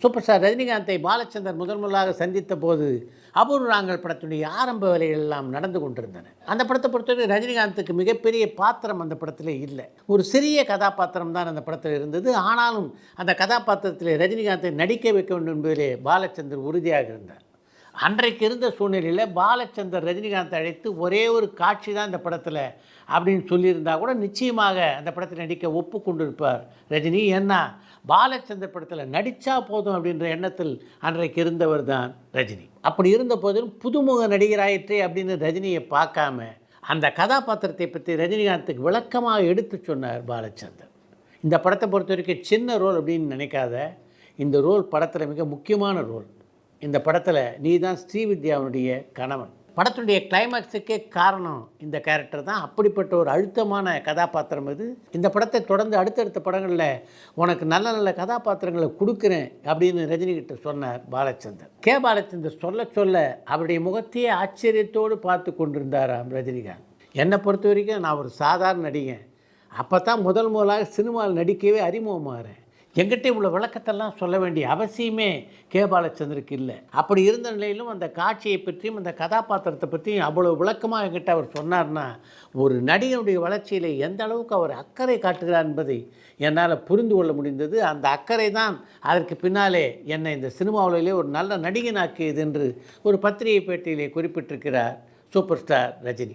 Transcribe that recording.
Super star ரஜினிகாந்தை பாலச்சந்தர் முதலாக சந்தித்த போது அபூர்வ ராகங்கள் படத்துடைய ஆரம்ப வேலைகள் எல்லாம் நடந்து கொண்டிருந்தன. அந்த படத்தை பொறுத்தவரை ரஜினிகாந்துக்கு மிகப்பெரிய பாத்திரம் அந்த படத்தில் இல்லை. ஒரு சிறிய கதாபாத்திரம் தான் அந்த படத்தில் இருந்தது. ஆனாலும் அந்த கதாபாத்திரத்தில் ரஜினிகாந்தை நடிக்க வைக்க வேண்டும் என்பதிலே பாலச்சந்தர் உறுதியாக இருந்தார். அன்றைக்கு இருந்த சூழ்நிலையில் பாலச்சந்தர் ரஜினிகாந்தை அழைத்து ஒரே ஒரு காட்சி தான் இந்த படத்தில் அப்படின்னு சொல்லியிருந்தால் கூட நிச்சயமாக அந்த படத்தில் நடிக்க ஒப்புக்கொண்டிருப்பார் ரஜினி. ஏன்னா பாலச்சந்தர் படத்தில் நடித்தா போதும் அப்படின்ற எண்ணத்தில் அன்றைக்கு இருந்தவர் தான் ரஜினி. அப்படி இருந்த போதிலும் புதுமுக நடிகராயிற்றே அப்படின்னு ரஜினியை பார்க்காம அந்த கதாபாத்திரத்தை பற்றி ரஜினிகாந்துக்கு விளக்கமாக எடுத்து சொன்னார் பாலச்சந்தர். இந்த படத்தை பொறுத்த வரைக்கும் சின்ன ரோல் அப்படின்னு நினைக்காத, இந்த ரோல் படத்தில் மிக முக்கியமான ரோல். இந்த படத்தில் நீ தான் ஸ்ரீவித்யாவுடைய கணவன். படத்துடைய கிளைமேக்ஸுக்கே காரணம் இந்த கேரக்டர் தான். அப்படிப்பட்ட ஒரு அழுத்தமான கதாபாத்திரம் இது. இந்த படத்தை தொடர்ந்து அடுத்தடுத்த படங்களில் உனக்கு நல்ல நல்ல கதாபாத்திரங்களை கொடுக்குறேன் அப்படின்னு ரஜினிகிட்ட சொன்னார் பாலச்சந்தர். பாலச்சந்தர் சொல்ல சொல்ல அவருடைய முகத்தையே ஆச்சரியத்தோடு பார்த்து கொண்டிருந்தாராம் ரஜினிகாந்த். என்னை பொறுத்த வரைக்கும் நான் ஒரு சாதாரண நடிகன். அப்போ தான் முதலாக சினிமாவில் நடிக்கவே அறிமுகமாகிறேன். எங்கிட்ட இவ்வளோ விளக்கத்தெல்லாம் சொல்ல வேண்டிய அவசியமே பாலச்சந்தருக்கு இல்லை. அப்படி இருந்த நிலையிலும் அந்த காட்சியை பற்றியும் அந்த கதாபாத்திரத்தை பற்றியும் அவ்வளோ விளக்கமாக என்கிட்ட அவர் சொன்னார்னா, ஒரு நடிகனுடைய வளர்ச்சியில் எந்த அளவுக்கு அவர் அக்கறை காட்டுகிறார் என்பதை என்னால் புரிந்து கொள்ள முடிந்தது. அந்த அக்கறை தான் அதற்கு பின்னாலே என்னை இந்த சினிமாவிலே ஒரு நல்ல நடிகனாக்கியது என்று ஒரு பத்திரிகை பேட்டியிலே குறிப்பிட்டிருக்கிறார் சூப்பர் ஸ்டார் ரஜினி.